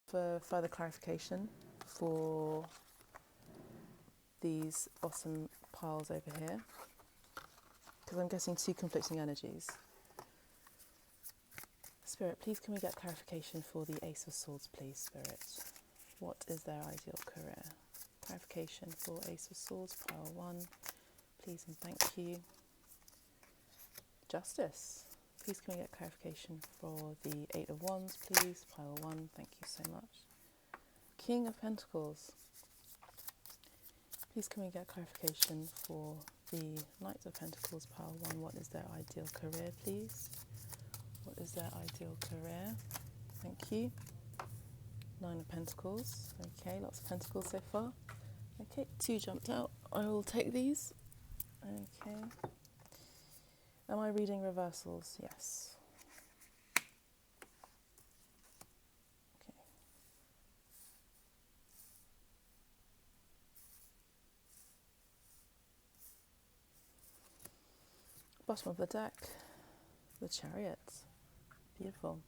For further clarification for these bottom piles over here, because I'm getting two conflicting energies. Spirit, please can we get clarification for the Ace of Swords, please, Spirit? What is their ideal career? Clarification for Ace of Swords, pile 1, please and thank you. Justice, please can we get clarification for the Eight of Wands, please, pile 1, thank you so much. King of Pentacles, please can we get clarification for the Knight of Pentacles, pile 1, what is their ideal career, please? What is their ideal career? Thank you. Nine of Pentacles. Okay, lots of Pentacles so far. Okay, 2 jumped out. I will take these. Okay. Am I reading reversals? Yes. Okay. Bottom of the deck, the Chariot. Beautiful.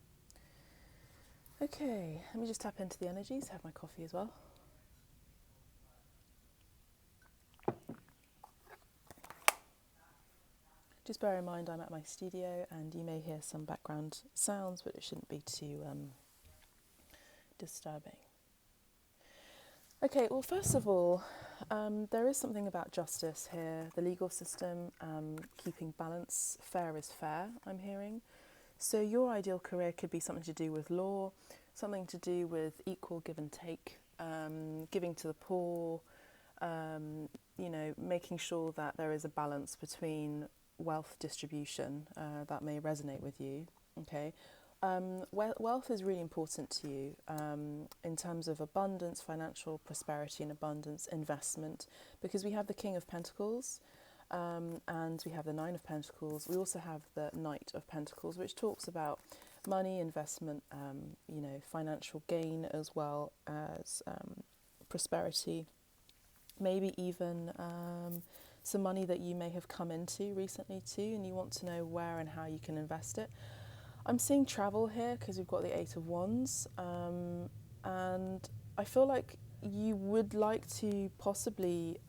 Okay, let me just tap into the energies, have my coffee as well. Just bear in mind I'm at my studio and you may hear some background sounds, but it shouldn't be too disturbing. Okay, well, first of all, there is something about justice here, the legal system, keeping balance, fair is fair, I'm hearing. So your ideal career could be something to do with law, something to do with equal give and take, giving to the poor, you know, making sure that there is a balance between wealth distribution. That may resonate with you, okay? Wealth is really important to you in terms of abundance, financial prosperity and abundance, investment, because we have the King of Pentacles, and we have the Nine of Pentacles. We also have the Knight of Pentacles, which talks about money, investment, you know, financial gain, as well as prosperity, maybe even some money that you may have come into recently too, and you want to know where and how you can invest it. I'm seeing travel here because we've got the Eight of Wands, and I feel like you would like to possibly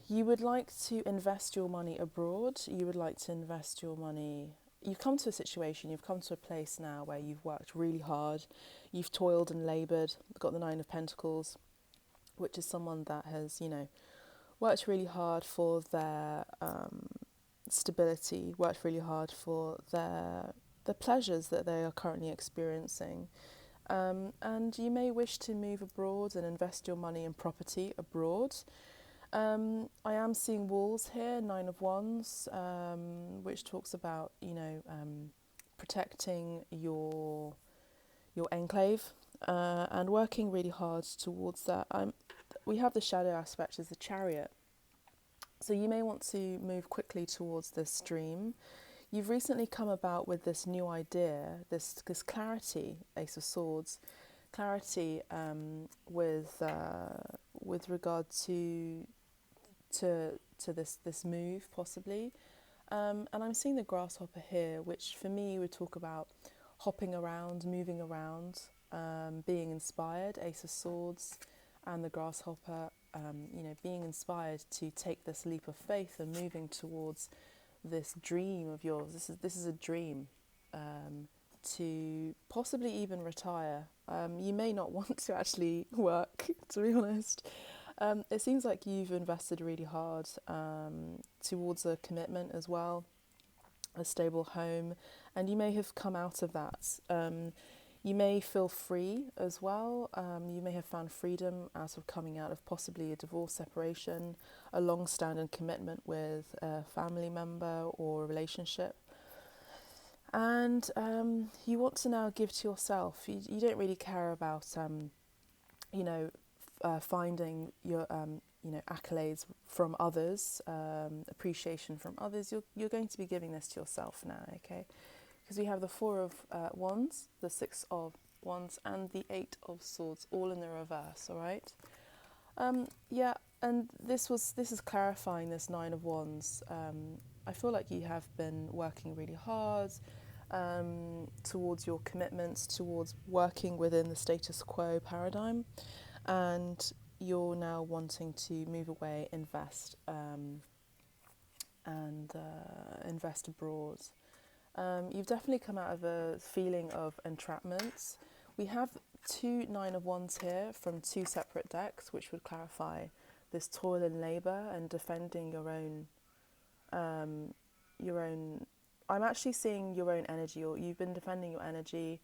you would like to invest your money abroad. You would like to invest your money. You've come to a situation, you've come to a place now where you've worked really hard, you've toiled and laboured, got the Nine of Pentacles, which is someone that has, you know, worked really hard for their stability, worked really hard for the pleasures that they are currently experiencing. And you may wish to move abroad and invest your money in property abroad. I am seeing walls here, Nine of Wands, which talks about, you know, protecting your enclave and working really hard towards that. We have the shadow aspect as the Chariot. So you may want to move quickly towards this dream. You've recently come about with this new idea, this clarity, Ace of Swords, clarity with regard to this move possibly. And I'm seeing the grasshopper here, which for me would talk about hopping around, moving around, being inspired, Ace of Swords, and the grasshopper, you know, being inspired to take this leap of faith and moving towards this dream of yours. This is a dream, to possibly even retire. You may not want to actually work, to be honest. It seems like you've invested really hard towards a commitment as well, a stable home, and you may have come out of that. You may feel free as well. You may have found freedom out of coming out of possibly a divorce, separation, a long-standing commitment with a family member or a relationship. And you want to now give to yourself. You don't really care about, you know, finding your, you know, accolades from others, appreciation from others. You're going to be giving this to yourself now, okay? Because we have the Four of Wands, the Six of Wands, and the Eight of Swords, all in the reverse. All right. Yeah, and this is clarifying this Nine of Wands. I feel like you have been working really hard. towards your commitments, towards working within the status quo paradigm, and you're now wanting to move away, invest, and invest abroad. You've definitely come out of a feeling of entrapment. We have two Nine of Wands here from two separate decks, which would clarify this toil and labour and defending your own. I'm actually seeing your own energy, or you've been defending your energy.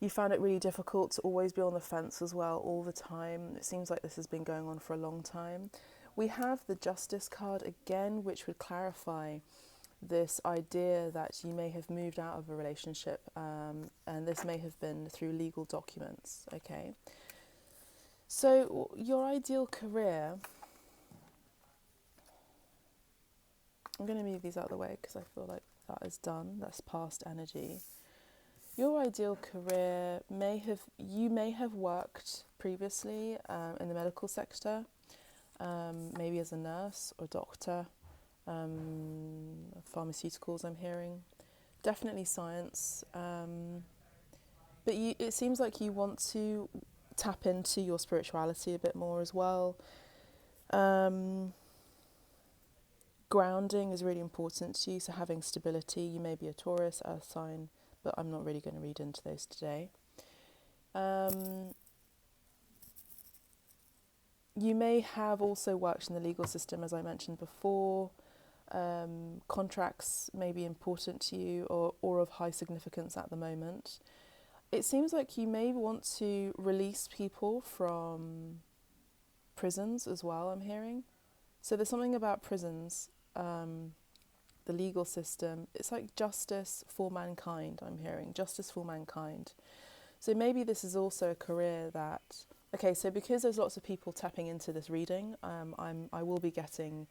You found it really difficult to always be on the fence as well all the time. It seems like this has been going on for a long time. We have the Justice card again, which would clarify this idea that you may have moved out of a relationship, and this may have been through legal documents, okay? So your ideal career, I'm going to move these out of the way because I feel like that is done, that's past energy. Your ideal career you may have worked previously in the medical sector, maybe as a nurse or doctor, pharmaceuticals I'm hearing, definitely science, but it seems like you want to tap into your spirituality a bit more as well. Grounding is really important to you, so having stability. You may be a Taurus, earth sign, but I'm not really going to read into those today. You may have also worked in the legal system, as I mentioned before. Contracts may be important to you or of high significance at the moment. It seems like you may want to release people from prisons as well, I'm hearing. So there's something about prisons, the legal system. It's like justice for mankind, I'm hearing. Justice for mankind. So maybe this is also a career that... Okay, so because there's lots of people tapping into this reading, I will be getting,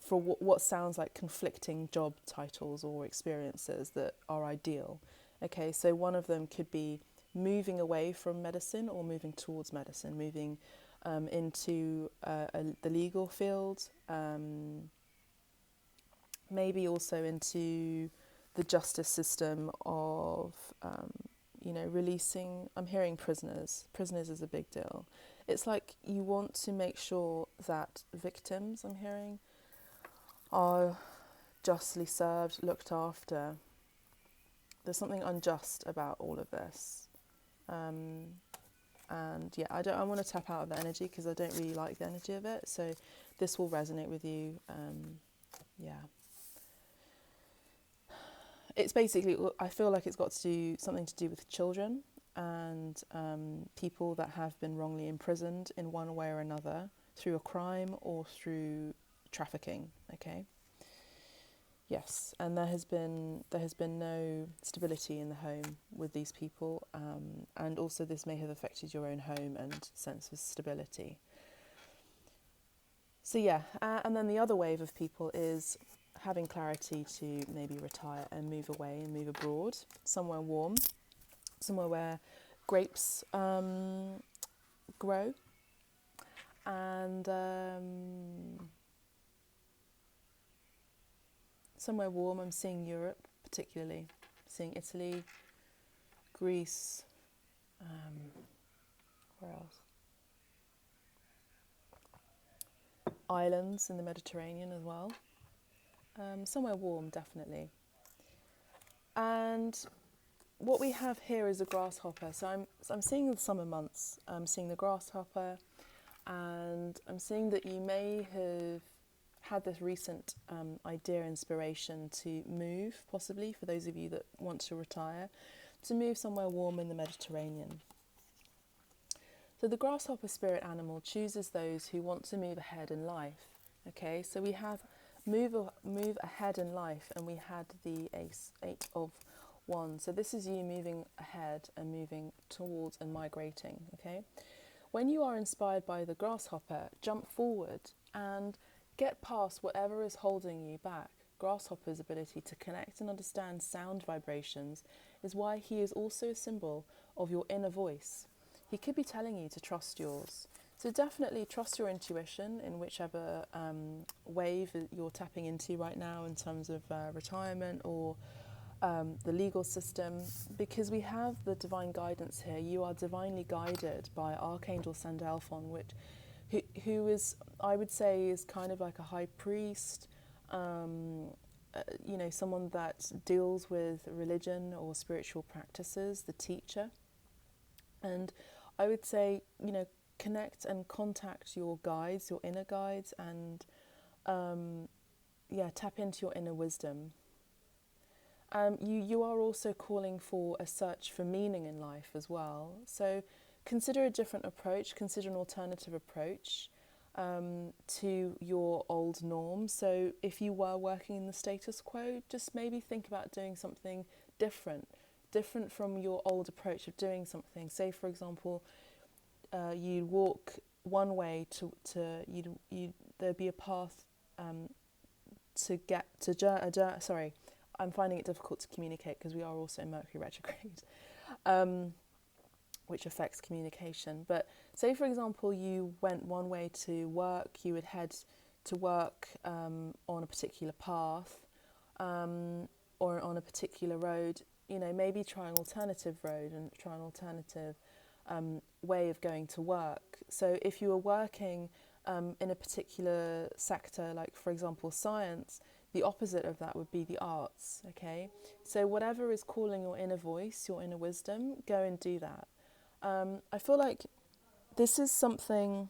for what sounds like conflicting job titles or experiences that are ideal. Okay, so one of them could be moving away from medicine or moving towards medicine, moving into the legal field, maybe also into the justice system of, releasing. I'm hearing prisoners. Prisoners is a big deal. It's like you want to make sure that victims, I'm hearing, are justly served, looked after. There's something unjust about all of this. And yeah, I want to tap out of the energy because I don't really like the energy of it. So this will resonate with you. Yeah. It's basically, I feel like it's got something to do with children and people that have been wrongly imprisoned in one way or another through a crime or through trafficking, okay? Yes, and there has been no stability in the home with these people, and also this may have affected your own home and sense of stability. So yeah, and then the other wave of people is having clarity to maybe retire and move away and move abroad, somewhere warm, somewhere where grapes grow, and somewhere warm. I'm seeing Europe particularly, seeing Italy, Greece, where else? Islands in the Mediterranean as well. Somewhere warm, definitely. And what we have here is a grasshopper. So I'm seeing the summer months. I'm seeing the grasshopper, and I'm seeing that you may have had this recent idea, inspiration to move, possibly for those of you that want to retire, to move somewhere warm in the Mediterranean. So the grasshopper spirit animal chooses those who want to move ahead in life. Okay, so we have move ahead in life, and we had the Eight of Wands. So this is you moving ahead and moving towards and migrating. Okay, when you are inspired by the grasshopper, jump forward and get past whatever is holding you back. Grasshopper's ability to connect and understand sound vibrations is why he is also a symbol of your inner voice. He could be telling you to trust yours. So definitely trust your intuition in whichever wave you're tapping into right now in terms of retirement or the legal system, because we have the divine guidance here. You are divinely guided by Archangel Sandalphon, who is, I would say, is kind of like a high priest, someone that deals with religion or spiritual practices, the teacher. And I would say, connect and contact your guides, your inner guides, and tap into your inner wisdom. You are also calling for a search for meaning in life as well. So consider a different approach, consider an alternative approach to your old norms. So if you were working in the status quo, just maybe think about doing something different from your old approach of doing something. Say, for example, you'd walk one way there'd be a path to get to sorry, I'm finding it difficult to communicate because we are also in Mercury Retrograde, which affects communication. But say, for example, you went one way to work, you would head to work on a particular path or on a particular road. Maybe try an alternative road and try an alternative way of going to work. So if you were working in a particular sector, like, for example, science, the opposite of that would be the arts, okay? So whatever is calling your inner voice, your inner wisdom, go and do that. I feel like this is something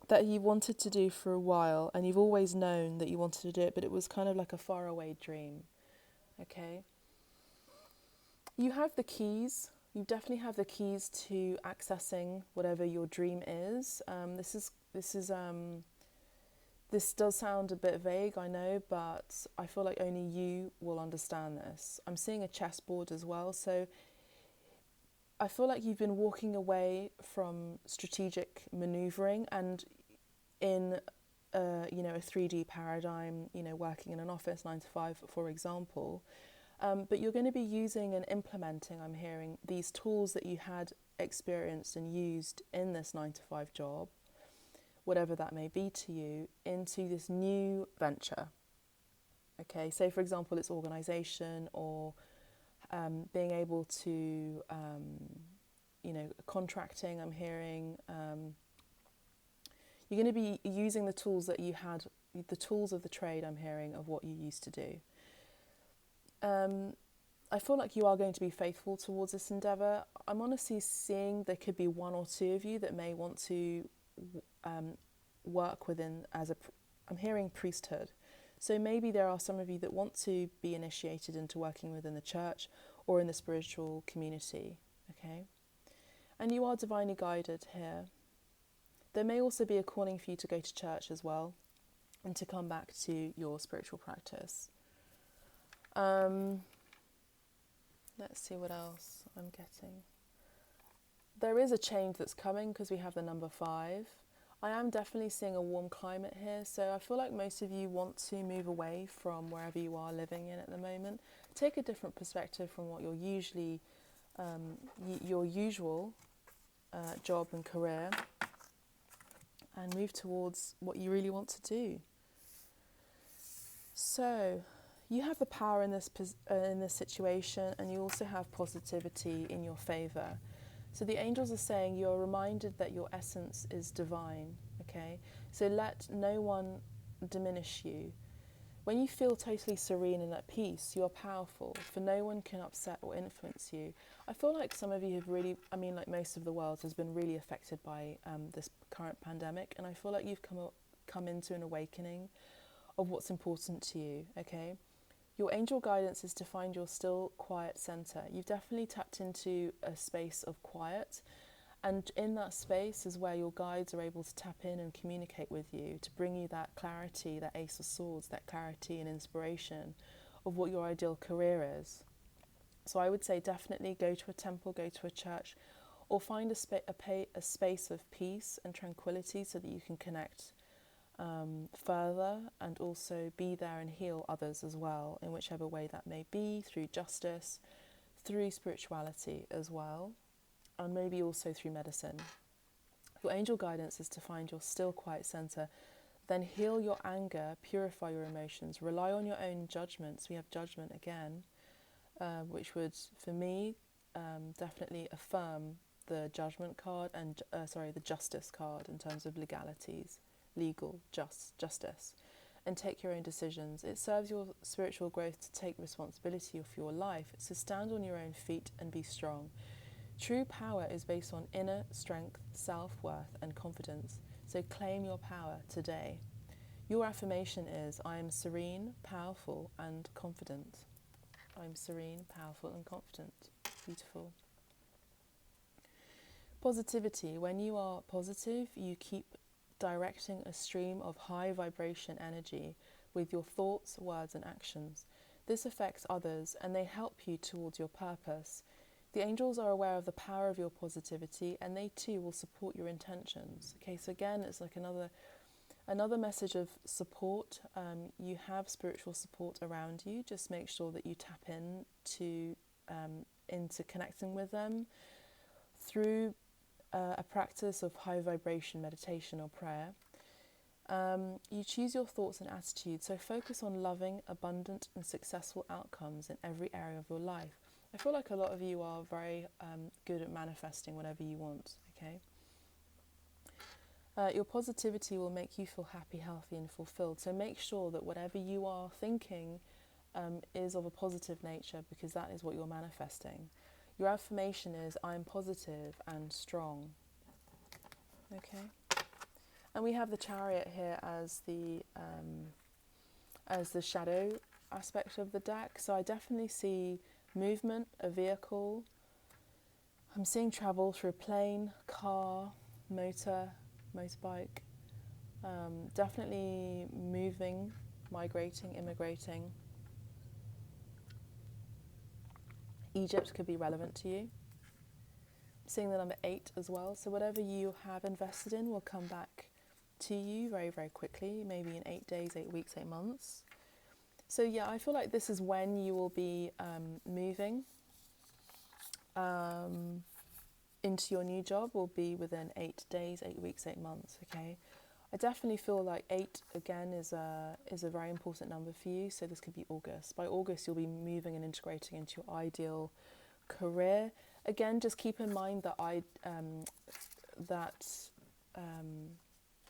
that you wanted to do for a while, and you've always known that you wanted to do it, but it was kind of like a faraway dream, okay? You have the keys. You definitely have the keys to accessing whatever your dream is. This does sound a bit vague, I know, but I feel like only you will understand this. I'm seeing a chessboard as well, so I feel like you've been walking away from strategic maneuvering and in a 3D paradigm, working in an office 9 to 5, for example. But you're going to be using and implementing, I'm hearing, these tools that you had experienced and used in this 9 to 5 job, whatever that may be to you, into this new venture. Okay, say for example it's organisation or being able to, contracting, I'm hearing. You're going to be using the tools that you had, the tools of the trade, I'm hearing, of what you used to do. I feel like you are going to be faithful towards this endeavour. I'm honestly seeing there could be one or two of you that may want to work within I'm hearing priesthood. So maybe there are some of you that want to be initiated into working within the church or in the spiritual community, okay? And you are divinely guided here. There may also be a calling for you to go to church as well and to come back to your spiritual practice. Let's see what else I'm getting. There is a change that's coming because we have the number 5. I am definitely seeing a warm climate here, so I feel like most of you want to move away from wherever you are living in at the moment. Take a different perspective from what your usual job and career, and move towards what you really want to do. So you have the power in this situation, and you also have positivity in your favour. So the angels are saying you're reminded that your essence is divine, okay? So let no one diminish you. When you feel totally serene and at peace, you're powerful, for no one can upset or influence you. I feel like some of you have really, like most of the world has been really affected by this current pandemic, and I feel like you've come into an awakening of what's important to you, okay? Your angel guidance is to find your still, quiet centre. You've definitely tapped into a space of quiet, and in that space is where your guides are able to tap in and communicate with you to bring you that clarity, that Ace of Swords, that clarity and inspiration of what your ideal career is. So I would say definitely go to a temple, go to a church, or find a space of peace and tranquility so that you can connect further and also be there and heal others as well, in whichever way that may be, through justice, through spirituality as well, and maybe also through medicine. Your angel guidance is to find your still, quiet centre, then heal your anger, purify your emotions, rely on your own judgments. We have judgment again. which would, for me, definitely affirm the Judgment card and, the Justice card in terms of legalities, justice, and take your own decisions. It serves your spiritual growth to take responsibility for your life, so stand on your own feet and be strong. True power is based on inner strength, self-worth and confidence, so claim your power today. Your affirmation is, I am serene, powerful and confident. I'm serene, powerful and confident. Beautiful. Positivity. When you are positive, you keep directing a stream of high vibration energy with your thoughts, words and actions. This affects others and they help you towards your purpose. The angels are aware of the power of your positivity and they too will support your intentions. Okay, so again, it's like another message of support. You have spiritual support around you. Just make sure that you tap into connecting with them through a practice of high vibration meditation or prayer. You choose your thoughts and attitudes, so focus on loving, abundant and successful outcomes in every area of your life. I feel like a lot of you are very good at manifesting whatever you want, okay? Your positivity will make you feel happy, healthy and fulfilled, so make sure that whatever you are thinking is of a positive nature, because that is what you're manifesting. Your affirmation is, I am positive and strong. Okay? And we have the Chariot here as the shadow aspect of the deck. So I definitely see movement, a vehicle. I'm seeing travel through a plane, car, motorbike. Definitely moving, migrating, immigrating. Egypt could be relevant to you. Seeing the number 8 as well. So whatever you have invested in will come back to you very, very quickly, maybe in 8 days, 8 weeks, 8 months. So yeah, I feel like this is when you will be moving into your new job, will be within 8 days, 8 weeks, 8 months, okay? I definitely feel like 8, again, is a very important number for you, so this could be August. By August, you'll be moving and integrating into your ideal career. Again, just keep in mind that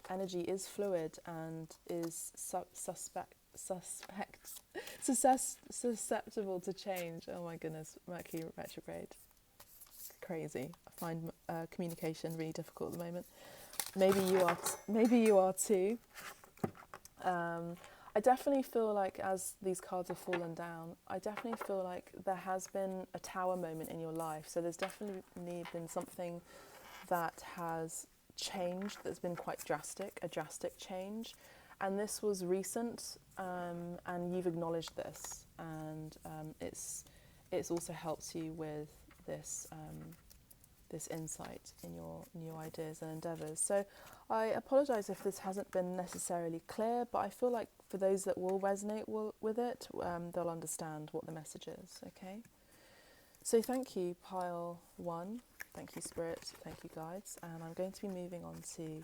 energy is fluid and is susceptible to change. Oh my goodness, Mercury Retrograde. Crazy. I find communication really difficult at the moment. Maybe you are too. I definitely feel like as these cards have fallen down, I definitely feel like there has been a tower moment in your life. So there's definitely been something that has changed, that's been quite drastic, a drastic change. And this was recent, and you've acknowledged this. And it's also helped you with this this insight in your new ideas and endeavours. So I apologise if this hasn't been necessarily clear, but I feel like for those that will resonate with it, they'll understand what the message is, okay? So thank you, pile 1. Thank you, Spirit. Thank you, guides. And I'm going to be moving on to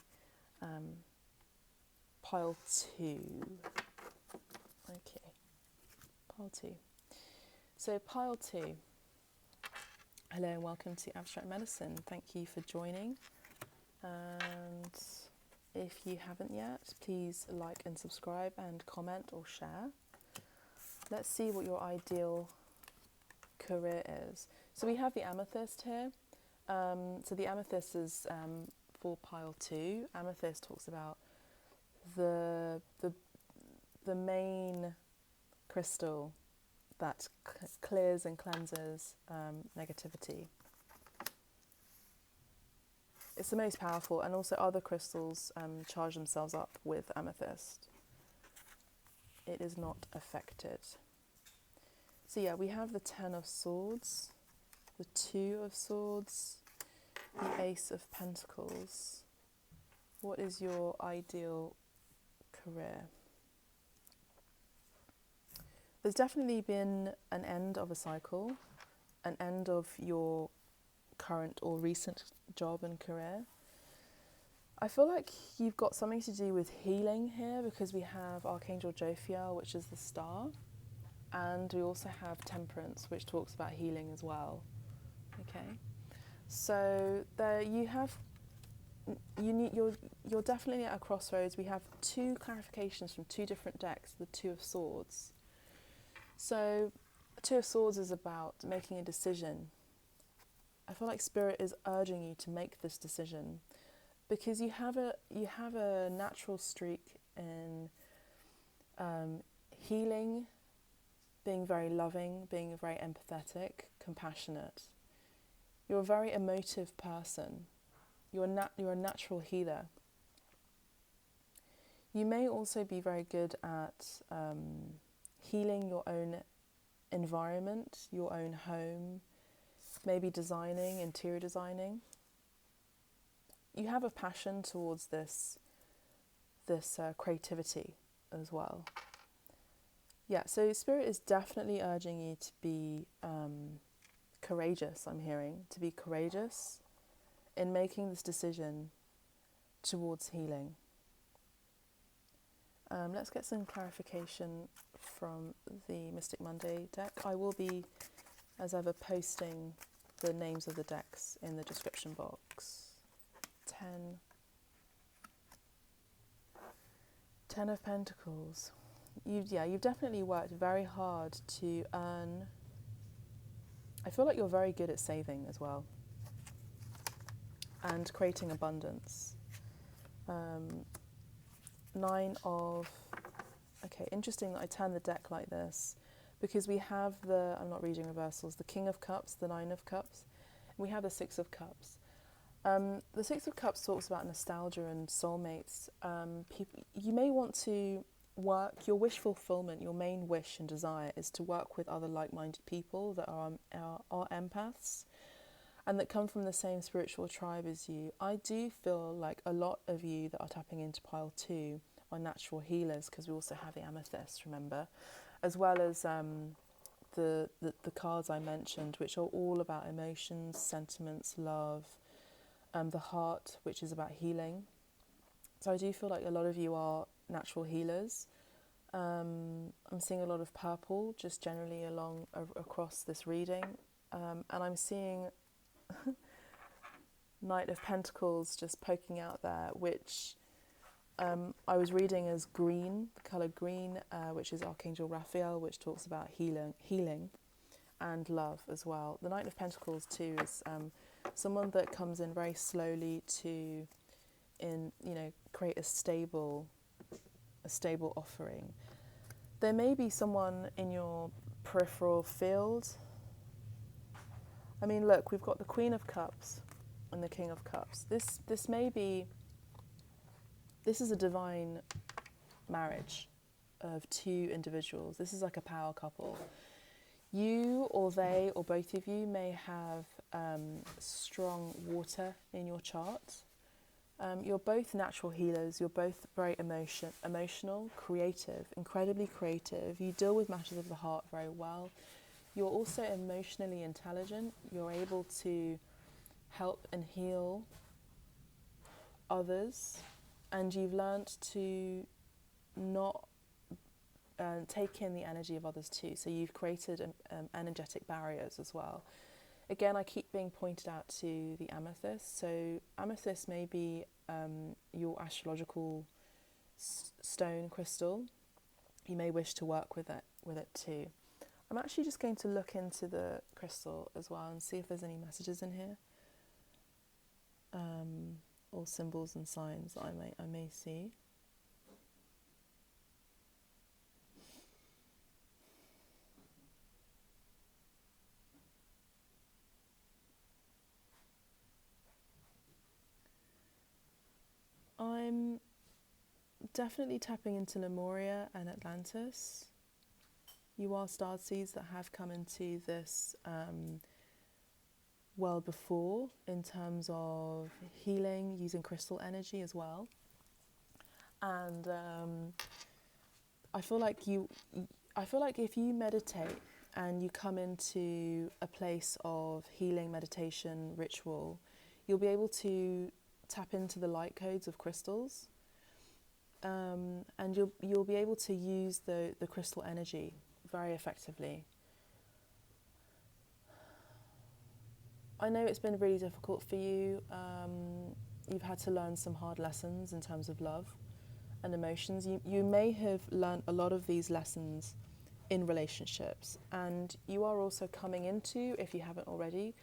pile 2. Okay, pile 2. So pile 2. Hello and welcome to Abstract Medicine. Thank you for joining. And if you haven't yet, please like and subscribe and comment or share. Let's see what your ideal career is. So we have the amethyst here. So the amethyst is for pile 2. Amethyst talks about the main crystal that clears and cleanses negativity. It's the most powerful, and also other crystals charge themselves up with amethyst. It is not affected. So yeah, we have the 10 of Swords, the 2 of Swords, the Ace of Pentacles. What is your ideal career? There's definitely been an end of a cycle, an end of your current or recent job and career. I feel like you've got something to do with healing here, because we have Archangel Jophiel, which is the star. and we also have Temperance, which talks about healing as well. Okay, so there you have. You're definitely at a crossroads. We have two clarifications from two different decks. The Two of Swords. So, Two of Swords is about making a decision. I feel like Spirit is urging you to make this decision because you have a natural streak in healing, being very loving, being very empathetic, compassionate. You're a very emotive person. You're a natural healer. You may also be very good at healing your own environment, your own home, maybe designing, interior designing. You have a passion towards this creativity as well. Yeah, so Spirit is definitely urging you to be courageous, I'm hearing, to be courageous in making this decision towards healing. Let's get some clarification from the Mystic Monday deck. I will be, as ever, posting the names of the decks in the description box. 10 of Pentacles. You've definitely worked very hard to earn. I feel like you're very good at saving as well and creating abundance. 9 of, okay, interesting that I turn the deck like this because we have I'm not reading reversals, the King of Cups, the 9 of Cups, and we have the 6 of Cups. The 6 of Cups talks about nostalgia and soulmates. You may want to work, your wish fulfillment, your main wish and desire is to work with other like-minded people that are empaths and that come from the same spiritual tribe as you. I do feel like a lot of you that are tapping into pile 2 are natural healers because we also have the amethyst, remember, as well as the cards I mentioned, which are all about emotions, sentiments, love, the heart, which is about healing. So I do feel like a lot of you are natural healers. I'm seeing a lot of purple just generally across this reading, and I'm seeing Knight of Pentacles just poking out there, which I was reading as green, the colour green, which is Archangel Raphael, which talks about healing and love as well. The Knight of Pentacles too is someone that comes in very slowly to create a stable offering. There may be someone in your peripheral field. I mean, look, we've got the Queen of Cups and the King of Cups. This is a divine marriage of two individuals. This is like a power couple. You or they or both of you may have strong water in your chart. You're both natural healers. You're both very emotional, creative, incredibly creative. You deal with matters of the heart very well. You're also emotionally intelligent. You're able to help and heal others. And you've learnt to not take in the energy of others too. So you've created energetic barriers as well. Again, I keep being pointed out to the amethyst. So amethyst may be your astrological stone crystal. You may wish to work with it too. I'm actually just going to look into the crystal as well and see if there's any messages in here, or symbols and signs that I may see. I'm definitely tapping into Lemuria and Atlantis. You are starseeds that have come into this world before in terms of healing using crystal energy as well. And I feel like if you meditate and you come into a place of healing, meditation, ritual, you'll be able to tap into the light codes of crystals, and you'll be able to use the crystal energy very effectively. I know it's been really difficult for you. You've had to learn some hard lessons in terms of love and emotions. You may have learned a lot of these lessons in relationships, and you are also coming into, if you haven't already,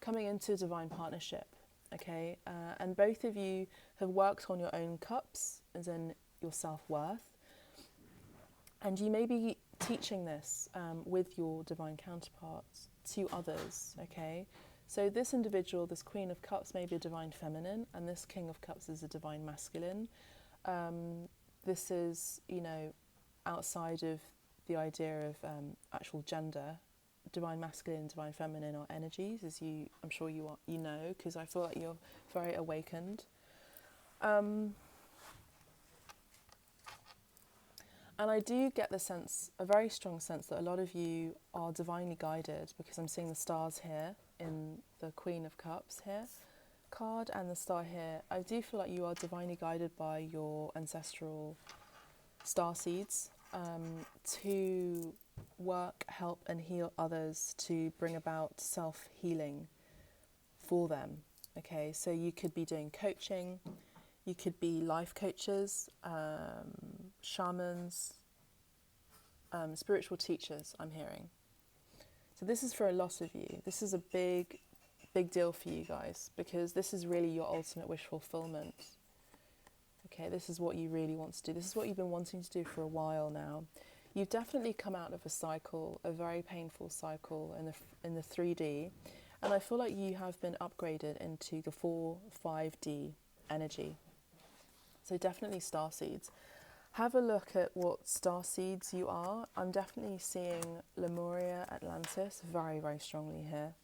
coming into divine partnership, okay? And both of you have worked on your own cups, as in your self-worth, and you may be teaching this with your divine counterparts to others, okay? So this individual, this Queen of Cups, may be a divine feminine, and this King of Cups is a divine masculine. This is, you know, outside of the idea of actual gender. Divine masculine, divine feminine are energies, as I'm sure you know, because I feel like you're very awakened. And I do get the sense, a very strong sense, that a lot of you are divinely guided, because I'm seeing the stars here in the Queen of Cups here card and the star here. I do feel like you are divinely guided by your ancestral star seeds to work, help and heal others, to bring about self-healing for them. Okay, so you could be doing coaching, you could be life coaches, shamans, spiritual teachers, I'm hearing. So this is for a lot of you. This is a big deal for you guys, because this is really your ultimate wish fulfillment. Okay, this is what you really want to do. This is what you've been wanting to do for a while now. You've definitely come out of a cycle, a very painful cycle in the 3D, and I feel like you have been upgraded into the 4-5D energy. So definitely star seeds. Have a look at what star seeds you are. I'm definitely seeing Lemuria, Atlantis very, very strongly here.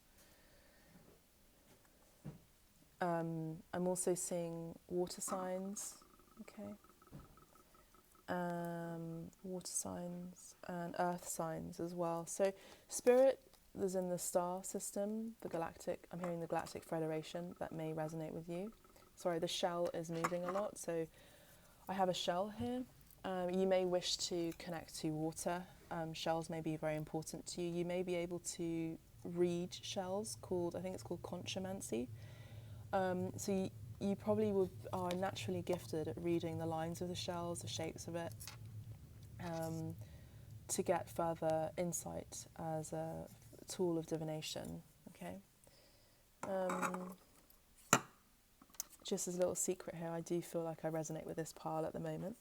I'm also seeing water signs, okay? Water signs and earth signs as well. So spirit is in the star system, the galactic, I'm hearing the Galactic Federation, that may resonate with you. Sorry, the shell is moving a lot, so I have a shell here. You may wish to connect to water. Shells may be very important to you. You may be able to read shells I think it's called conchomancy. So you probably are naturally gifted at reading the lines of the shells, the shapes of it, to get further insight as a tool of divination, okay? Just as a little secret here, I do feel like I resonate with this pile at the moment.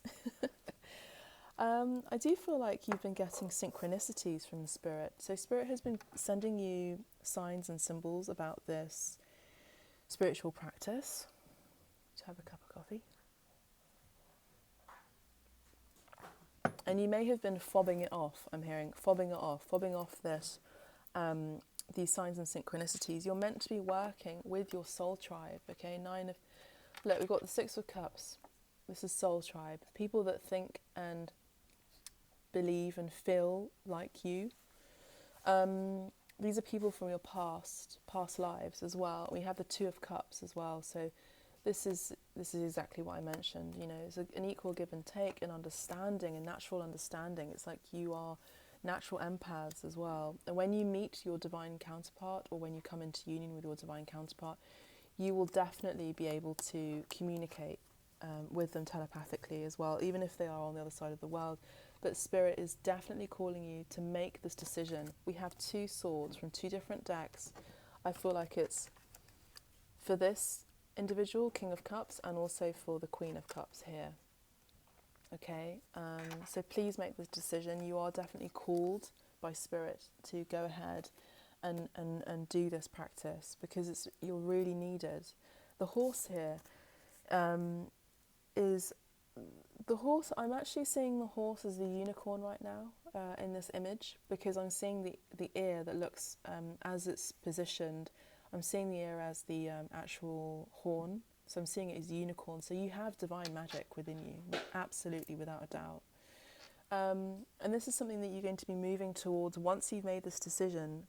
I do feel like you've been getting synchronicities from the Spirit. So Spirit has been sending you signs and symbols about this spiritual practice. To have a cup of coffee. And you may have been fobbing it off, I'm hearing, fobbing off this, these signs and synchronicities. You're meant to be working with your soul tribe, okay? Look, we've got the 6 of Cups. This is soul tribe. People that think and believe and feel like you. These are people from your past lives as well. We have the 2 of Cups as well. So this is exactly what I mentioned. You know, it's an equal give and take, an understanding, a natural understanding. It's like you are natural empaths as well. And when you meet your divine counterpart, or when you come into union with your divine counterpart, you will definitely be able to communicate with them telepathically as well, even if they are on the other side of the world. But Spirit is definitely calling you to make this decision. We have 2 swords from 2 different decks. I feel like it's for this individual, King of Cups, and also for the Queen of Cups here. Okay, so please make this decision. You are definitely called by Spirit to go ahead and do this practice, because you're really needed. The horse here is the horse. I'm actually seeing the horse as the unicorn right now in this image, because I'm seeing the ear that looks as it's positioned. I'm seeing the ear as the actual horn, so I'm seeing it as unicorn. So you have divine magic within you, absolutely, without a doubt. And this is something that you're going to be moving towards once you've made this decision.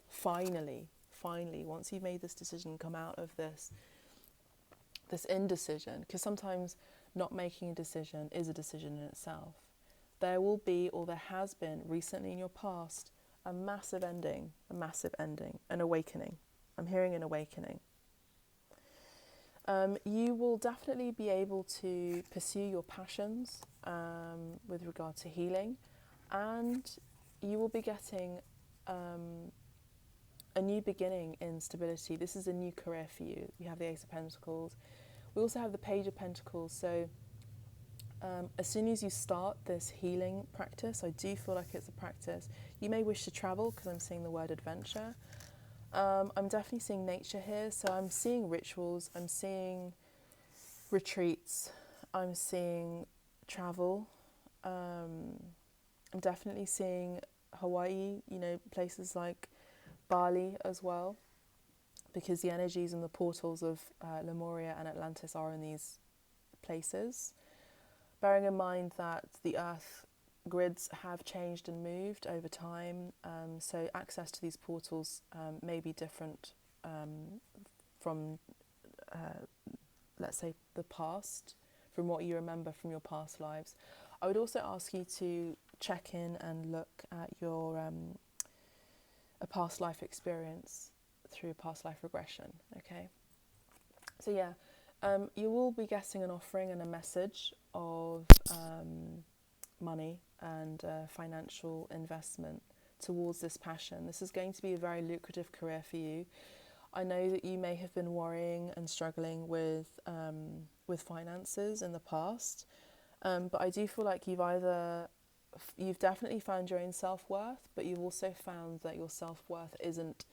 Finally, once you've made this decision, come out of this indecision, because sometimes not making a decision is a decision in itself. there will be, or there has been recently in your past, a massive ending, an awakening. I'm hearing an awakening. You will definitely be able to pursue your passions with regard to healing, and you will be getting a new beginning in stability. This is a new career for you. We have the Ace of Pentacles. We also have the Page of Pentacles. So as soon as you start this healing practice, I do feel like it's a practice. You may wish to travel, because I'm seeing the word adventure. I'm definitely seeing nature here. So I'm seeing rituals. I'm seeing retreats. I'm seeing travel. I'm definitely seeing Hawaii, places like Bali as well, because the energies and the portals of Lemuria and Atlantis are in these places. Bearing in mind that the Earth grids have changed and moved over time, so access to these portals may be different from, let's say, the past, from what you remember from your past lives. I would also ask you to check in and look at your a past life experience through past life regression, okay? So yeah, you will be getting an offering and a message of money and financial investment towards this passion. This is going to be a very lucrative career for you. I know that you may have been worrying and struggling with finances in the past, but I do feel like you've definitely found your own self-worth, but you've also found that your self-worth isn't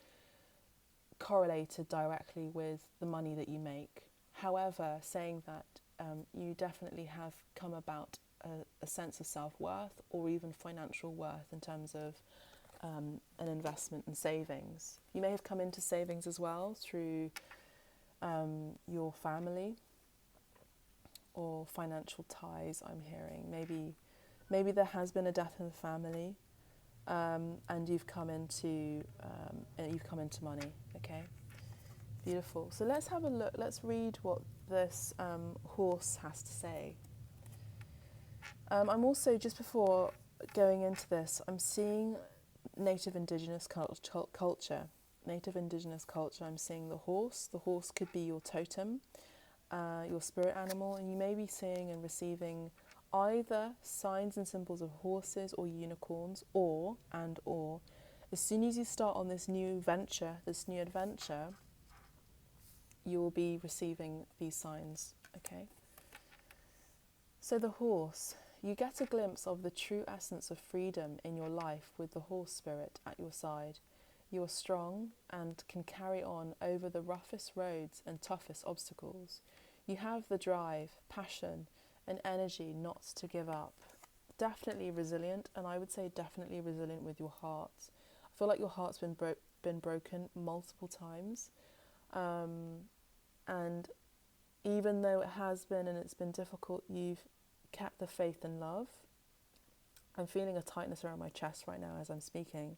correlated directly with the money that you make. However, saying that, you definitely have come about a sense of self-worth, or even financial worth, in terms of an investment and savings. You may have come into savings as well through your family or financial ties. I'm hearing maybe there has been a death in the family, and you've come into money. Okay, beautiful. So let's have a look. Let's read what this horse has to say. I'm also, just before going into this, I'm seeing Native Indigenous culture. Native Indigenous culture. I'm seeing the horse. The horse could be your totem, your spirit animal, and you may be seeing and receiving either signs and symbols of horses or unicorns, or as soon as you start on this new adventure, you will be receiving these signs, okay? So the horse, you get a glimpse of the true essence of freedom in your life with the horse spirit at your side. You are strong and can carry on over the roughest roads and toughest obstacles. You have the drive, passion, and energy not to give up. Definitely resilient, and I would say definitely resilient with your heart. I feel like your heart's been broken multiple times, and even though it has been and it's been difficult, you've kept the faith and love. I'm feeling a tightness around my chest right now as I'm speaking,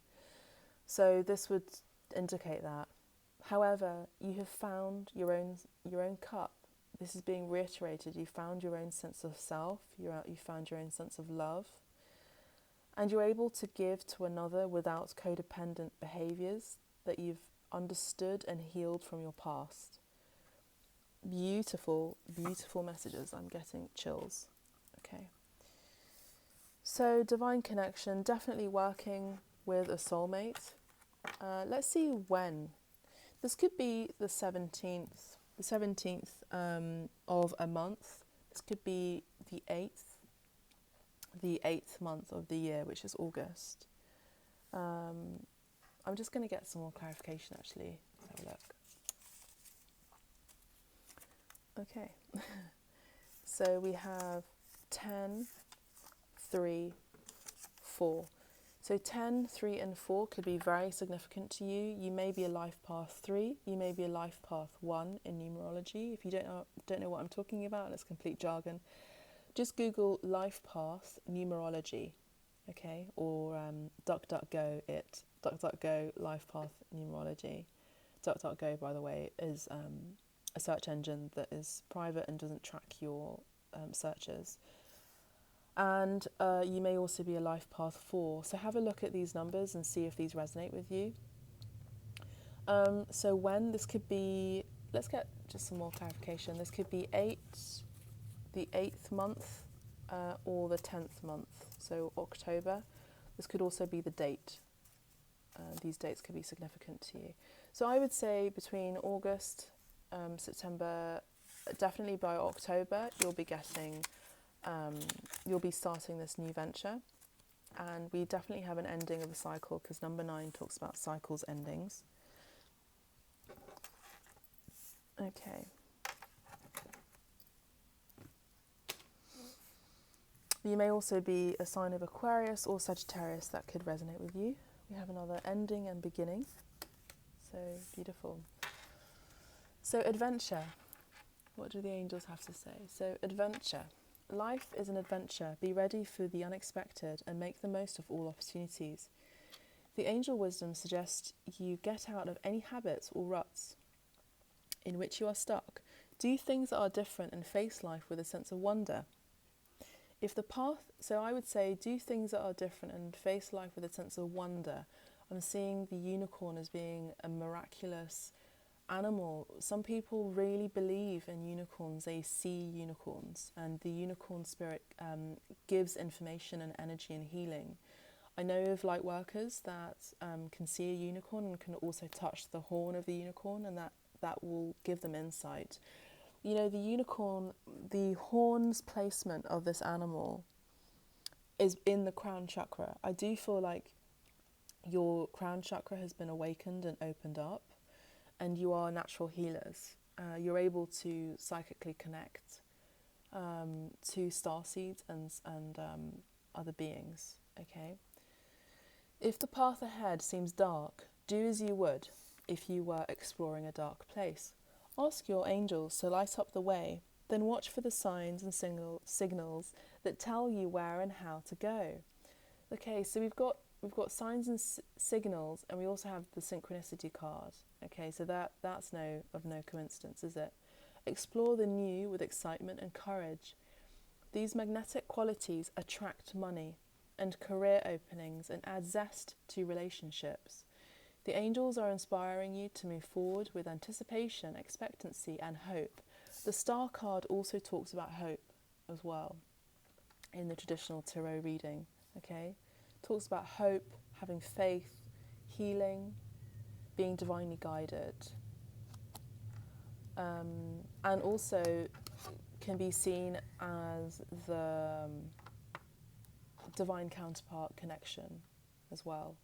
so this would indicate that. However, you have found your own cup. This is being reiterated. You found your own sense of self. You found your own sense of love. And you're able to give to another without codependent behaviours that you've understood and healed from your past. Beautiful, beautiful messages. I'm getting chills. Okay. So divine connection, definitely working with a soulmate. Let's see when. This could be the 17th of a month. This could be the 8th month of the year, which is August. I'm just going to get some more clarification, actually. Let's have a look. Okay. So we have 10, 3, 4. So 10, 3 and 4 could be very significant to you. You may be a life path 3. You may be a life path 1 in numerology. If you don't know what I'm talking about, and it's complete jargon, just Google life path numerology, okay? Or DuckDuckGo it. DuckDuckGo life path numerology. DuckDuckGo, by the way, is a search engine that is private and doesn't track your searches. And you may also be a life path 4. So have a look at these numbers and see if these resonate with you. So when this could be, let's get just some more clarification. This could be the 8th month or the 10th month, so October. This could also be the date. These dates could be significant to you. So I would say between August, September, definitely by October, you'll be starting this new venture. And we definitely have an ending of a cycle, because number 9 talks about cycles, endings. Okay. You may also be a sign of Aquarius or Sagittarius. That could resonate with you. We have another ending and beginning. So beautiful. So adventure. What do the angels have to say? So adventure. Life is an adventure. Be ready for the unexpected and make the most of all opportunities. The angel wisdom suggests you get out of any habits or ruts in which you are stuck. Do things that are different and face life with a sense of wonder. So I would say do things that are different and face life with a sense of wonder. I'm seeing the unicorn as being a miraculous animal. Some people really believe in unicorns. They see unicorns, and the unicorn spirit gives information and energy and healing. I know of light workers that can see a unicorn and can also touch the horn of the unicorn, and that will give them insight. You know, the unicorn, the horn's placement of this animal is in the crown chakra. I do feel like your crown chakra has been awakened and opened up, and you are natural healers. You're able to psychically connect to starseeds and other beings, okay? If the path ahead seems dark, do as you would if you were exploring a dark place. Ask your angels to light up the way, then watch for the signs and signals that tell you where and how to go. Okay, so we've got signs and signals, and we also have the synchronicity card. Okay, so that's no coincidence, is it? Explore the new with excitement and courage. These magnetic qualities attract money and career openings and add zest to relationships. The angels are inspiring you to move forward with anticipation, expectancy, and hope. The star card also talks about hope as well in the traditional tarot reading, okay? Talks about hope, having faith, healing, being divinely guided. And also can be seen as the divine counterpart connection as well.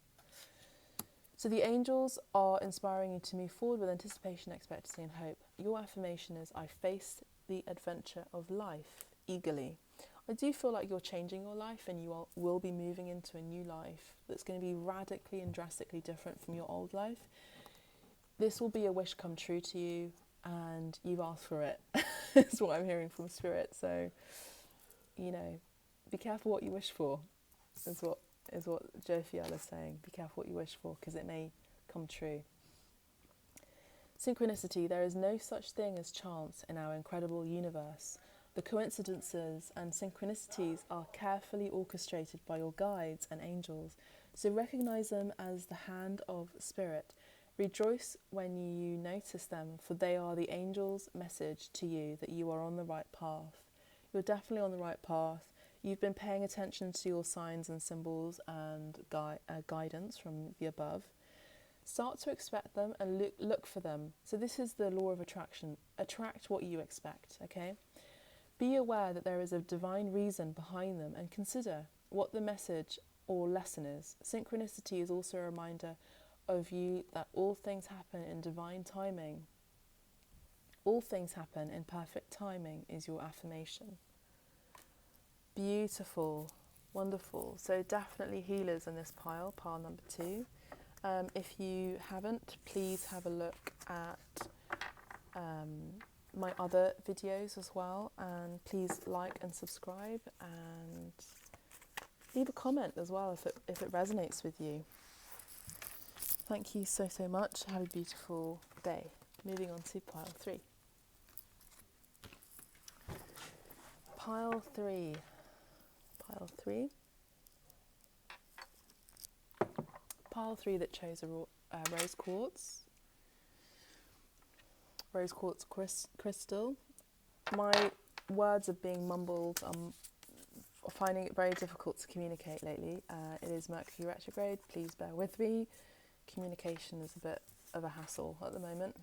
So the angels are inspiring you to move forward with anticipation, expectancy, and hope. Your affirmation is, I face the adventure of life eagerly. I do feel like you're changing your life, and you will be moving into a new life that's going to be radically and drastically different from your old life. This will be a wish come true to you, and you've asked for it. That's what I'm hearing from Spirit. So, you know, be careful what you wish for, is what Jophiel is saying. Be careful what you wish for, because it may come true. Synchronicity. There is no such thing as chance in our incredible universe. The coincidences and synchronicities are carefully orchestrated by your guides and angels, so recognize them as the hand of Spirit. Rejoice when you notice them, for they are the angel's message to you that you are on the right path. You're definitely on the right path. You've been paying attention to your signs and symbols and guidance from the above. Start to expect them and look for them. So this is the law of attraction. Attract what you expect, okay? Be aware that there is a divine reason behind them, and consider what the message or lesson is. Synchronicity is also a reminder of you that all things happen in divine timing. All things happen in perfect timing is your affirmation. Beautiful, wonderful. So definitely healers in this pile number 2. If you haven't, please have a look at my other videos as well, and please like and subscribe, and leave a comment as well if it resonates with you. Thank you so much. Have a beautiful day. Moving on to pile 3. Pile 3. 3. Pile 3 that chose a rose quartz. Rose quartz crystal. My words are being mumbled. I'm finding it very difficult to communicate lately. It is Mercury Retrograde. Please bear with me. Communication is a bit of a hassle at the moment.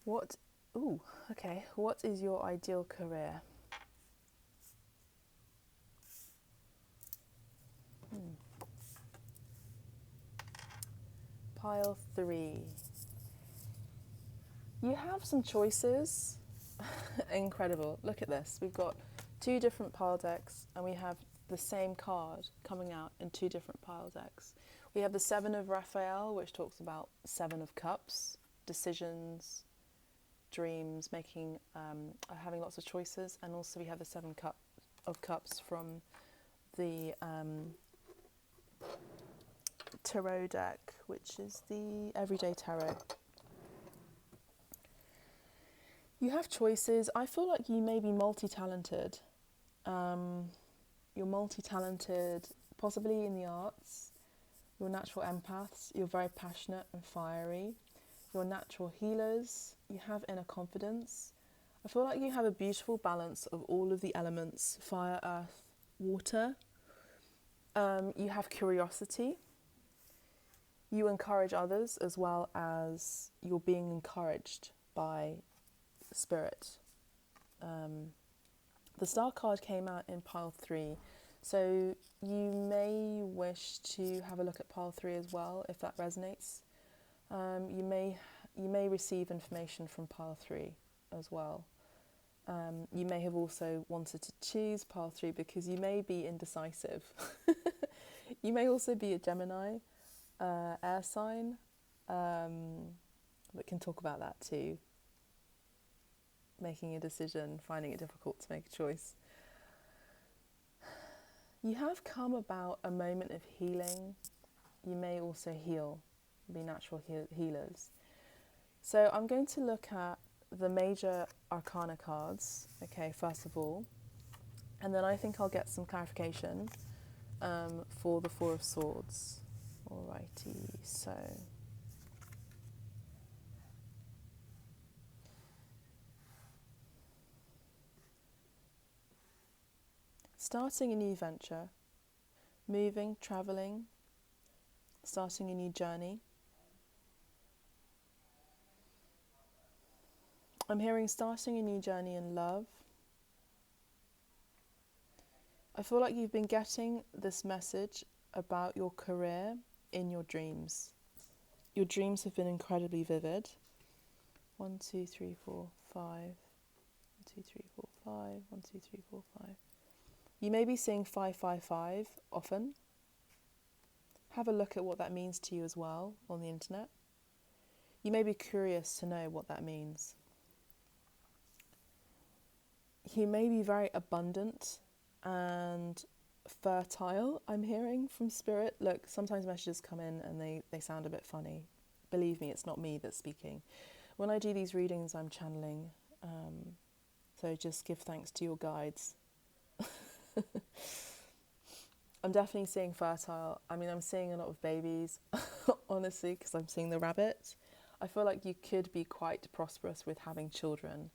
What is your ideal career? Pile 3. You have some choices. Incredible. Look at this. We've got 2 different pile decks and we have the same card coming out in 2 different pile decks. We have the 7 of Raphael, which talks about 7 of Cups, decisions, dreams, making, having lots of choices, and also we have the 7 of Cups from the Tarot deck, which is the Everyday Tarot. You have choices. I feel like you may be multi-talented. You're multi-talented, possibly in the arts. You're natural empaths. You're very passionate and fiery. You're natural healers. You have inner confidence. I feel like you have a beautiful balance of all of the elements: fire, earth, water. You have curiosity. You encourage others as well as you're being encouraged by Spirit. The Star card came out in pile 3, so you may wish to have a look at pile 3 as well if that resonates. You may receive information from pile 3 as well. You may have also wanted to choose pile 3 because you may be indecisive. You may also be a Gemini air sign, that can talk about that too. Making a decision, finding it difficult to make a choice. You have come about a moment of healing. You may also heal, be natural healers. So I'm going to look at the major arcana cards, okay, first of all, and then I think I'll get some clarification for the 4 of Swords. Alrighty, so starting a new venture, moving, travelling, starting a new journey. I'm hearing starting a new journey in love. I feel like you've been getting this message about your career in your dreams. Your dreams have been incredibly vivid. 1, 2, 3, 4, 5. 1, 2, 3, 4, 5. 1, 2, 3, 4, 5. You may be seeing 555 often. Have a look at what that means to you as well on the internet. You may be curious to know what that means. You may be very abundant and fertile, I'm hearing from Spirit. Look, sometimes messages come in and they sound a bit funny. Believe me, it's not me that's speaking. When I do these readings, I'm channeling. So just give thanks to your guides. I'm definitely seeing fertile. I mean, I'm seeing a lot of babies, honestly, because I'm seeing the rabbit. I feel like you could be quite prosperous with having children.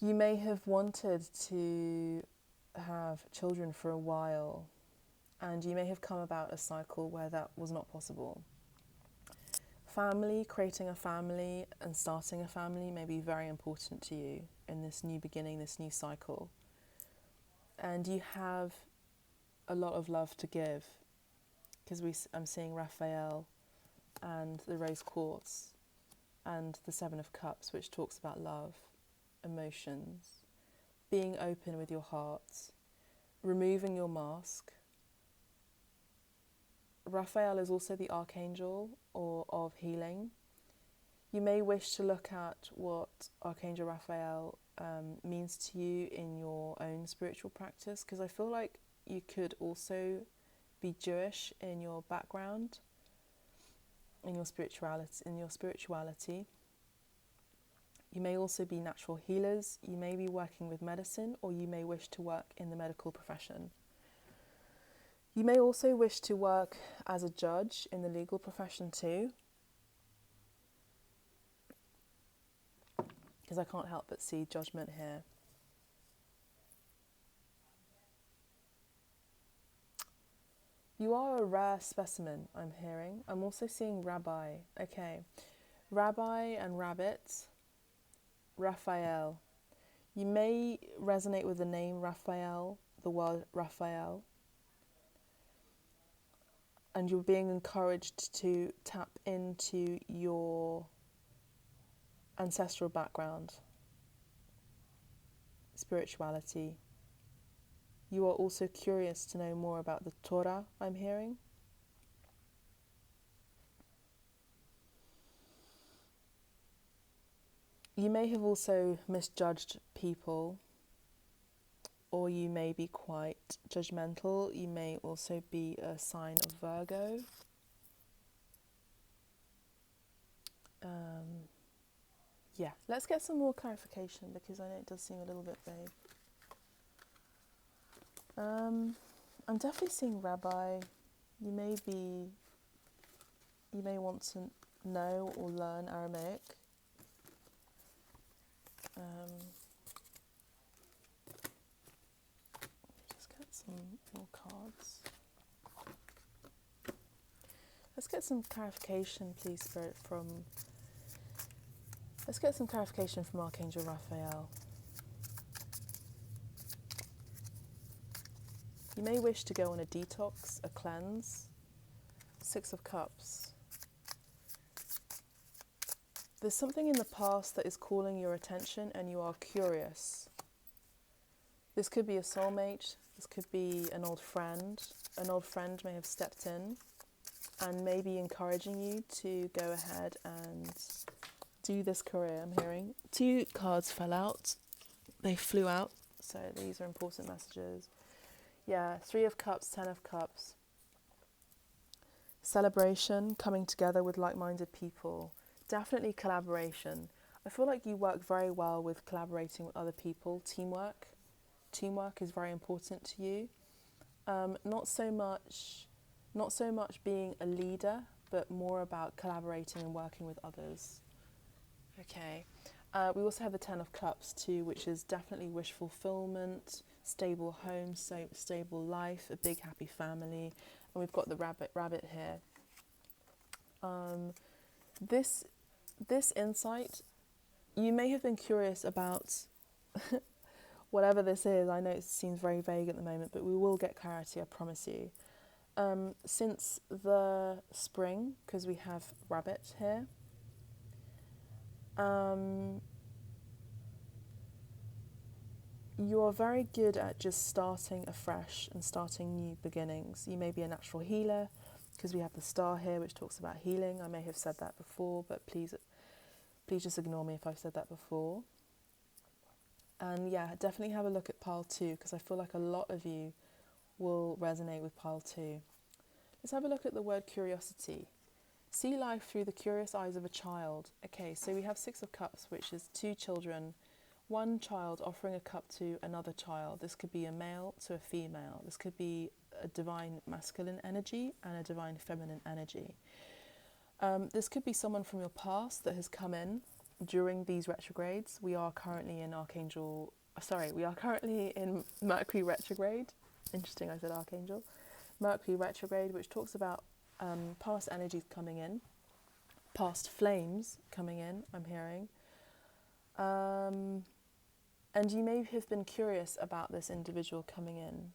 You may have wanted to have children for a while, and you may have come about a cycle where that was not possible. Family, creating a family and starting a family may be very important to you in this new beginning, this new cycle. And you have a lot of love to give, because I'm seeing Raphael and the rose quartz and the 7 of Cups, which talks about love, emotions, being open with your heart, removing your mask. Raphael is also the Archangel or of healing. You may wish to look at what Archangel Raphael means to you in your own spiritual practice, because I feel like you could also be Jewish in your background, in your spirituality. You may also be natural healers, you may be working with medicine, or you may wish to work in the medical profession. You may also wish to work as a judge in the legal profession too, because I can't help but see judgment here. You are a rare specimen, I'm hearing. I'm also seeing rabbi. Okay. Rabbi and rabbit. Raphael. You may resonate with the name Raphael, the word Raphael. And you're being encouraged to tap into your ancestral background, spirituality. You are also curious to know more about the Torah, I'm hearing. You may have also misjudged people, or you may be quite judgmental. You may also be a sign of Virgo. Yeah, let's get some more clarification because I know it does seem a little bit vague. I'm definitely seeing rabbi. You may want to know or learn Aramaic. Just get some more cards. Let's get some clarification, please, Spirit, let's get some clarification from Archangel Raphael. You may wish to go on a detox, a cleanse. 6 of Cups. There's something in the past that is calling your attention and you are curious. This could be a soulmate, this could be an old friend. An old friend may have stepped in and may be encouraging you to go ahead and do this career, I'm hearing. 2 cards fell out. They flew out, so these are important messages. Yeah, 3 of Cups, 10 of Cups. Celebration, coming together with like-minded people. Definitely collaboration. I feel like you work very well with collaborating with other people. Teamwork. Teamwork is very important to you. Not so much being a leader, but more about collaborating and working with others. Okay. We also have the 10 of Cups too, which is definitely wish fulfillment, stable home, stable life, a big happy family. And we've got the rabbit here. This insight, you may have been curious about whatever this is. I know it seems very vague at the moment, but we will get clarity, I promise you. Since the spring, because we have rabbit here, you are very good at just starting afresh and starting new beginnings. You may be a natural healer, because we have the star here, which talks about healing. I may have said that before, but please just ignore me if I've said that before. And yeah, definitely have a look at pile 2, because I feel like a lot of you will resonate with pile 2. Let's have a look at the word curiosity. See life through the curious eyes of a child. Okay, so we have 6 of Cups, which is 2 children, 1 child offering a cup to another child. This could be a male to a female. This could be a divine masculine energy and a divine feminine energy. This could be someone from your past that has come in during these retrogrades. We are currently in Mercury Retrograde. Interesting, I said Archangel. Mercury Retrograde, which talks about past energies coming in, past flames coming in, I'm hearing. And you may have been curious about this individual coming in.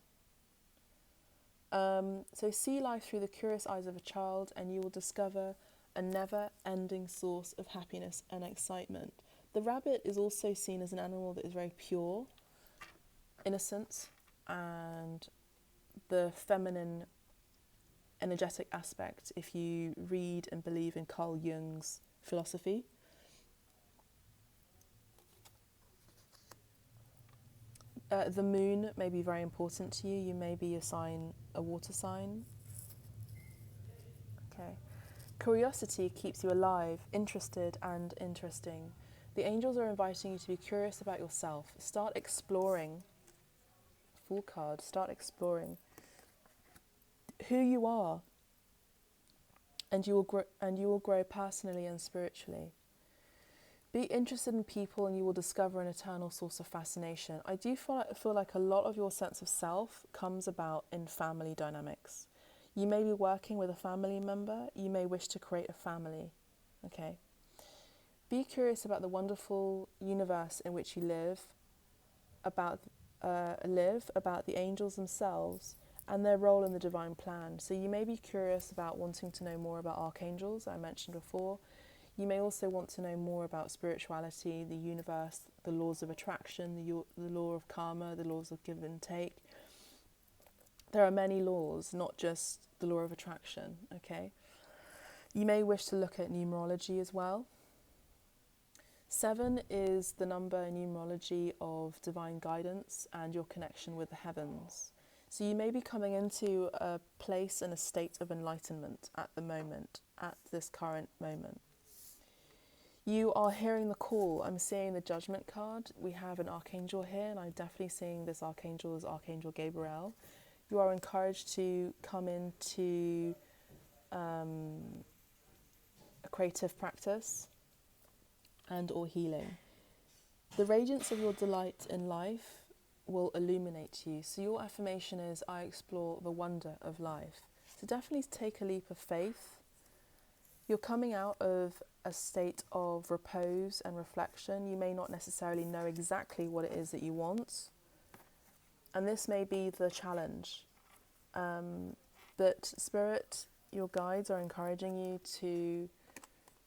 So see life through the curious eyes of a child, and you will discover a never-ending source of happiness and excitement. The rabbit is also seen as an animal that is very pure, innocent, and the feminine energetic aspect, if you read and believe in Carl Jung's philosophy. The moon may be very important to you. You may be a water sign. Okay. Curiosity keeps you alive, interested and interesting. The angels are inviting you to be curious about yourself. Start exploring, Fool card, start exploring who you are, and you will grow personally and spiritually. Be interested in people and you will discover an eternal source of fascination. I do feel like a lot of your sense of self comes about in family dynamics. You may be working with a family member. You may wish to create a family. Okay. Be curious about the wonderful universe in which you live, about the angels themselves and their role in the divine plan. So you may be curious about wanting to know more about archangels, I mentioned before. You may also want to know more about spirituality, the universe, the laws of attraction, the law of karma, the laws of give and take. There are many laws, not just the law of attraction, okay? You may wish to look at numerology as well. 7 is the number in numerology of divine guidance and your connection with the heavens. So you may be coming into a place and a state of enlightenment at the moment, at this current moment. You are hearing the call. I'm seeing the judgment card. We have an archangel here, and I'm definitely seeing this archangel as Archangel Gabriel. You are encouraged to come into a creative practice and or healing. The radiance of your delight in life will illuminate you. So your affirmation is, I explore the wonder of life. So definitely take a leap of faith. You're coming out of a state of repose and reflection. You may not necessarily know exactly what it is that you want. And this may be the challenge. But Spirit, your guides are encouraging you to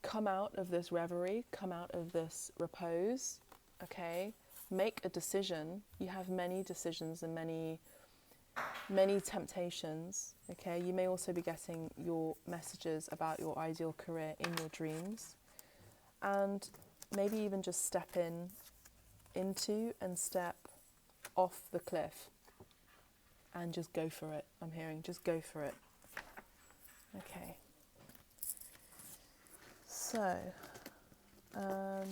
come out of this reverie, come out of this repose, okay? Make a decision. You have many decisions and many temptations, okay? You may also be getting your messages about your ideal career in your dreams, and maybe even just step into and step off the cliff and just go for it. I'm hearing just go for it. Okay. So, I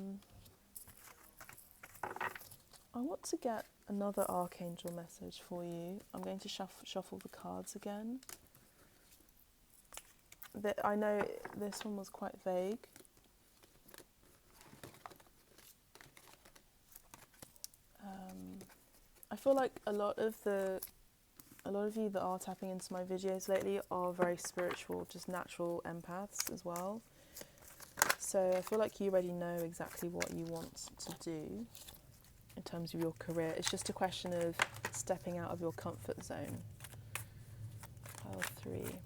want to get another archangel message for you. I'm going to shuffle the cards again. I know this one was quite vague. I feel like a lot of you that are tapping into my videos lately are very spiritual, just natural empaths as well. So I feel like you already know exactly what you want to do in terms of your career. It's just a question of stepping out of your comfort zone. Pile 3.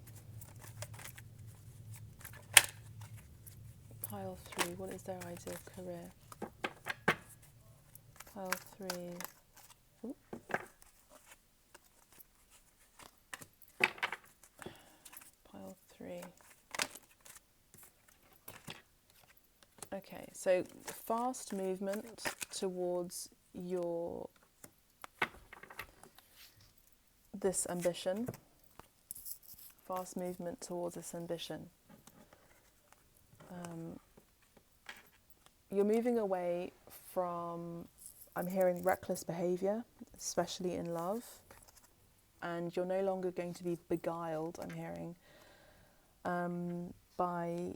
Pile 3, what is their ideal career? Pile 3. Ooh. Pile 3. Okay, so fast movement towards this ambition. Fast movement towards this ambition. You're moving away from, I'm hearing, reckless behaviour, especially in love, and you're no longer going to be beguiled, I'm hearing, by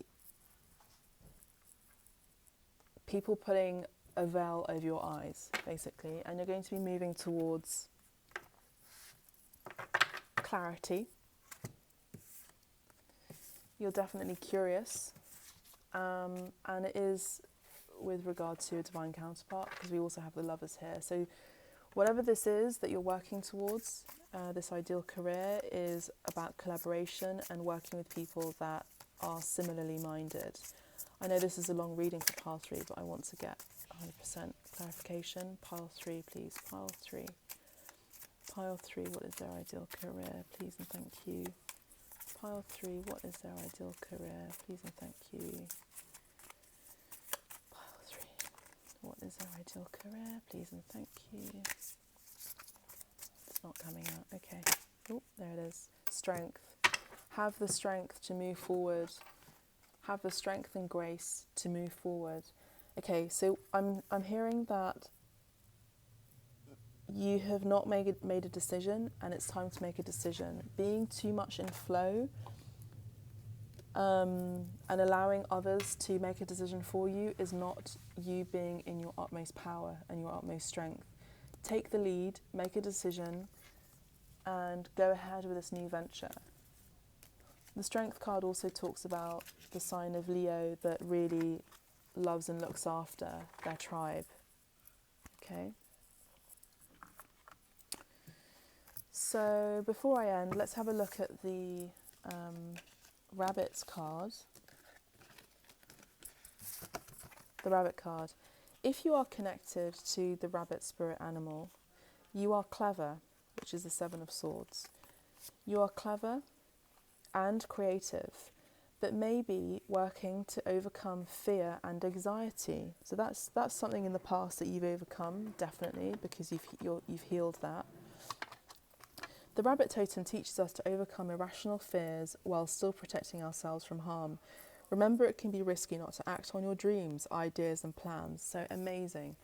people putting a veil over your eyes, basically, and you're going to be moving towards clarity. You're definitely curious, and it is with regard to a divine counterpart, because we also have the lovers here. So whatever this is that you're working towards, this ideal career is about collaboration and working with people that are similarly minded. I know this is a long reading for pile 3, but I want to get 100% clarification. Pile 3, please. Pile 3. Pile 3, what is their ideal career? Please and thank you. Pile 3, what is their ideal career? Please and thank you. Pile 3, what is their ideal career? Please and thank you. It's not coming out. Okay. Oh, there it is. Strength. Have the strength to move forward. Have the strength and grace to move forward. Okay, so I'm hearing that you have not made a decision, and it's time to make a decision. Being too much in flow, and allowing others to make a decision for you is not you being in your utmost power and your utmost strength. Take the lead, make a decision, and go ahead with this new venture. The Strength card also talks about the sign of Leo that really loves and looks after their tribe. Okay? So before I end, let's have a look at the Rabbit's card. The Rabbit card. If you are connected to the rabbit spirit animal, you are clever, which is the Seven of Swords. You are clever and creative, but maybe working to overcome fear and anxiety. So that's something in the past that you've overcome, definitely, because you've healed that. The rabbit totem teaches us to overcome irrational fears while still protecting ourselves from harm. Remember, it can be risky not to act on your dreams, ideas and plans. So amazing.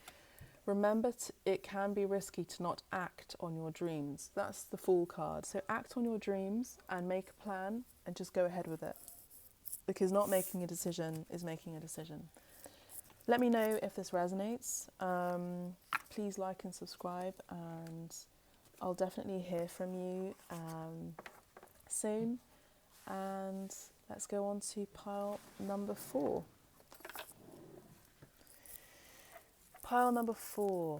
Remember, it can be risky to not act on your dreams. That's the Fool card. So act on your dreams and make a plan and just go ahead with it. Because not making a decision is making a decision. Let me know if this resonates. Please like and subscribe, and I'll definitely hear from you soon. And let's go on to pile number 4. Pile number 4.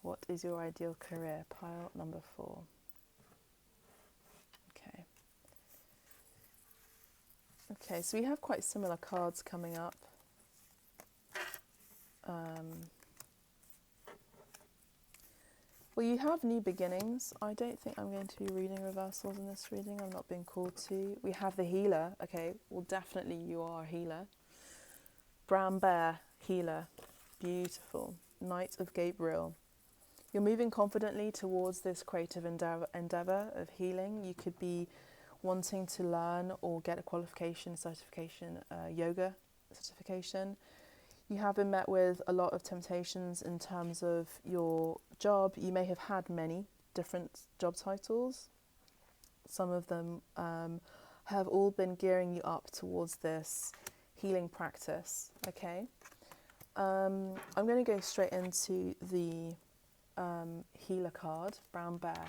What is your ideal career? Pile number 4. Okay. Okay, so we have quite similar cards coming up. Well, you have new beginnings. I don't think I'm going to be reading reversals in this reading. I'm not being called to. We have the healer. Okay, well, definitely you are a healer. Brown bear, healer. Beautiful. Knight of Gabriel. You're moving confidently towards this creative endeavour of healing. You could be wanting to learn or get a qualification, certification, yoga certification. You have been met with a lot of temptations in terms of your job. You may have had many different job titles. Some of them have all been gearing you up towards this healing practice, okay? I'm going to go straight into the healer card, Brown Bear.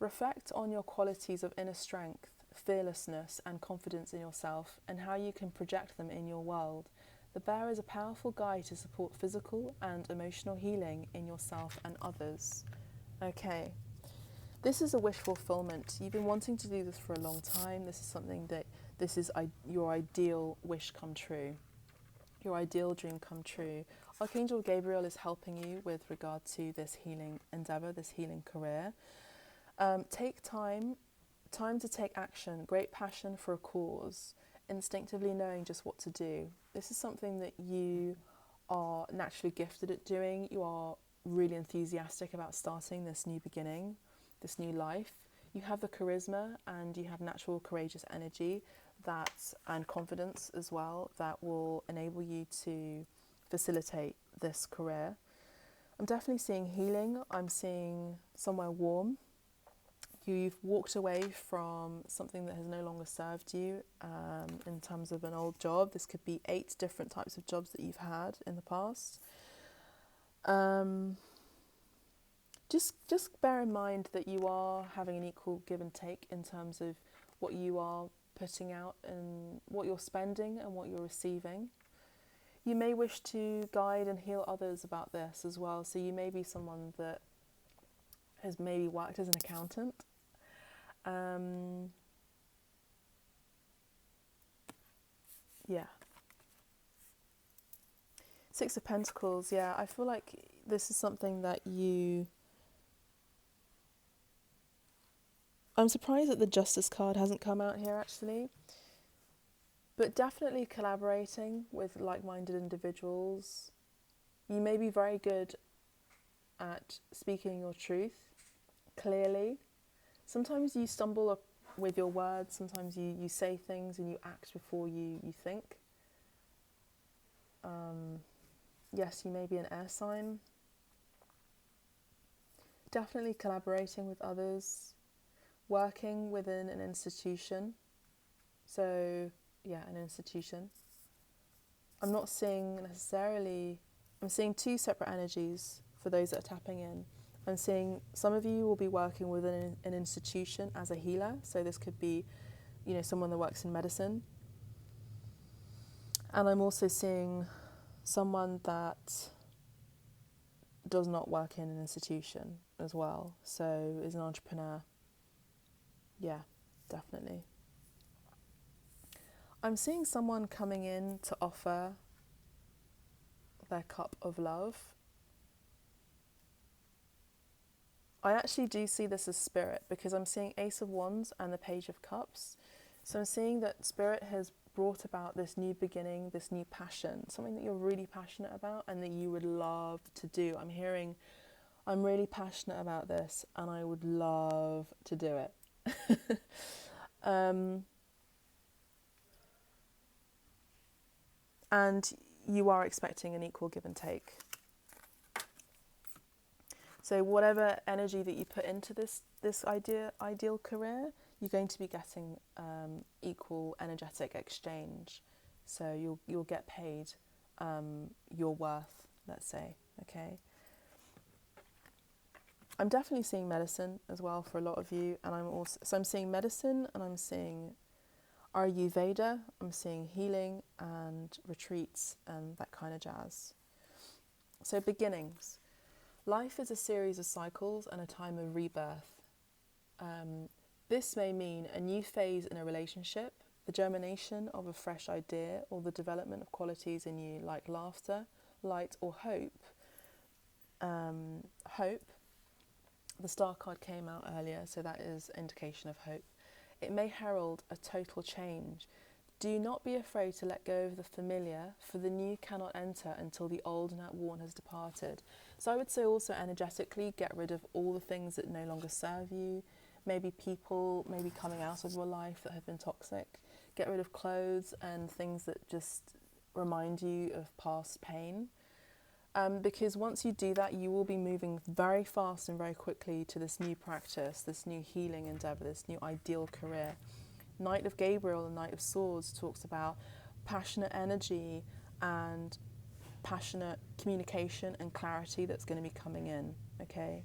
Reflect on your qualities of inner strength, fearlessness and confidence in yourself, and how you can project them in your world. The bear is a powerful guide to support physical and emotional healing in yourself and others. Okay, this is a wish fulfillment. You've been wanting to do this for a long time. This is something that, this is your ideal wish come true, your ideal dream come true. Archangel Gabriel is helping you with regard to this healing endeavour, this healing career. Take time to take action, great passion for a cause, instinctively knowing just what to do. This is something that you are naturally gifted at doing. You are really enthusiastic about starting this new beginning, this new life. You have the charisma and you have natural courageous energy and confidence as well that will enable you to facilitate this career. I'm definitely seeing healing. I'm seeing somewhere warm. You've walked away from something that has no longer served you in terms of an old job. This could be 8 different types of jobs that you've had in the past. Just bear in mind that you are having an equal give and take in terms of what you are putting out and what you're spending and what you're receiving. You may wish to guide and heal others about this as well. So you may be someone that has maybe worked as an accountant. Yeah. 6 of Pentacles, yeah. I feel like this is something that I'm surprised that the Justice card hasn't come out here actually. But definitely collaborating with like-minded individuals. You may be very good at speaking your truth clearly. Sometimes you stumble up with your words. Sometimes you say things and you act before you think. Yes, you may be an air sign. Definitely collaborating with others, working within an institution. So, yeah, an institution. I'm not seeing necessarily, I'm seeing two separate energies for those that are tapping in. I'm seeing some of you will be working within an institution as a healer. So this could be, you know, someone that works in medicine. And I'm also seeing someone that does not work in an institution as well. So is an entrepreneur. Yeah, definitely. I'm seeing someone coming in to offer their cup of love. I actually do see this as spirit because I'm seeing Ace of Wands and the Page of Cups. So I'm seeing that spirit has brought about this new beginning, this new passion, something that you're really passionate about and that you would love to do. I'm hearing, I'm really passionate about this and I would love to do it. And you are expecting an equal give and take. So whatever energy that you put into this ideal career, you're going to be getting equal energetic exchange. So you'll get paid your worth, let's say. Okay. I'm definitely seeing medicine as well for a lot of you, and I'm seeing medicine, and I'm seeing Ayurveda, I'm seeing healing and retreats and that kind of jazz. So beginnings. Life is a series of cycles and a time of rebirth. This may mean a new phase in a relationship, the germination of a fresh idea, or the development of qualities in you like laughter, light, or hope. Hope. The star card came out earlier, so that is indication of hope. It may herald a total change. Do not be afraid to let go of the familiar, for the new cannot enter until the old and outworn has departed. So I would say also energetically, get rid of all the things that no longer serve you. Maybe people, maybe coming out of your life that have been toxic. Get rid of clothes and things that just remind you of past pain. Because once you do that, you will be moving very fast and very quickly to this new practice, this new healing endeavour, this new ideal career. Knight of Gabriel and Knight of Swords talks about passionate energy and passionate communication and clarity that's going to be coming in, okay?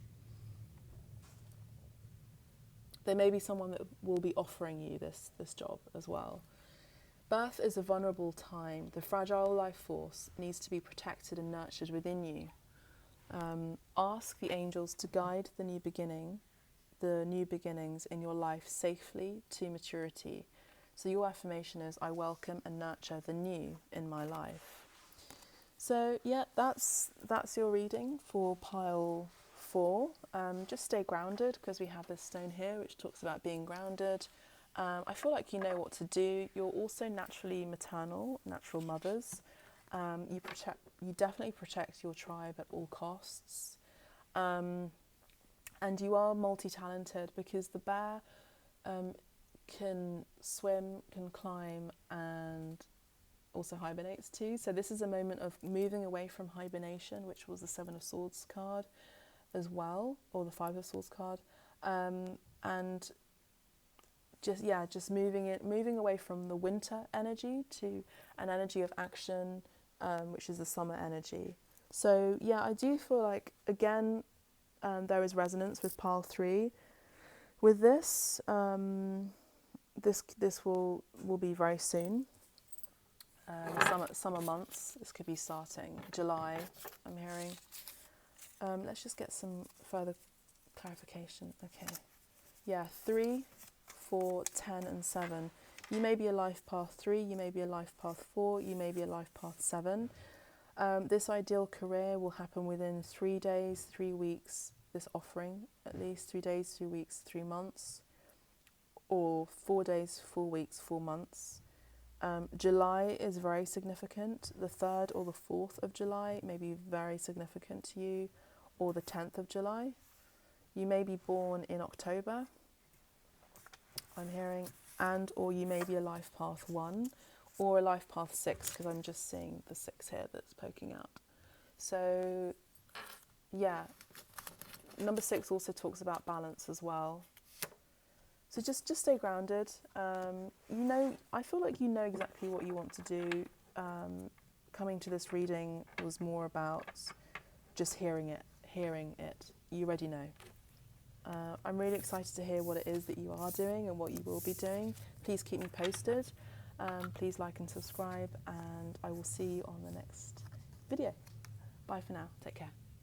There may be someone that will be offering you this job as well. Birth is a vulnerable time. The fragile life force needs to be protected and nurtured within you. Ask the angels to guide the new beginnings in your life safely to maturity. So your affirmation is, I welcome and nurture the new in my life. So yeah, that's your reading for pile 4. Just stay grounded because we have this stone here which talks about being grounded. I feel like you know what to do. You're also naturally maternal, natural mothers. You definitely protect your tribe at all costs. And you are multi-talented because the bear can swim, can climb, and also hibernates too. So this is a moment of moving away from hibernation, which was the 7 of Swords card as well, or the 5 of Swords card. And just moving away from the winter energy to an energy of action, which is the summer energy. So yeah, I do feel like, again, there is resonance with pile 3. With this, this will be very soon. Summer months. This could be starting July, I'm hearing. Let's just get some further clarification. Okay. Yeah, 3, 4, 10 and 7. You may be a life path 3, you may be a life path 4, you may be a life path 7. This ideal career will happen within 3 days, 3 weeks, this offering, at least 3 days, 3 weeks, 3 months, or 4 days, 4 weeks, 4 months. July is very significant. The 3rd or the 4th of July may be very significant to you, or the 10th of July. You may be born in October, I'm hearing, and or you may be a life path 1 or a life path 6, because I'm just seeing the 6 here that's poking out. So yeah, number 6 also talks about balance as well. So just stay grounded. I feel like you know exactly what you want to do. Coming to this reading was more about just hearing it. You already know. I'm really excited to hear what it is that you are doing and what you will be doing. Please keep me posted. Please like and subscribe, and I will see you on the next video. Bye for now. Take care.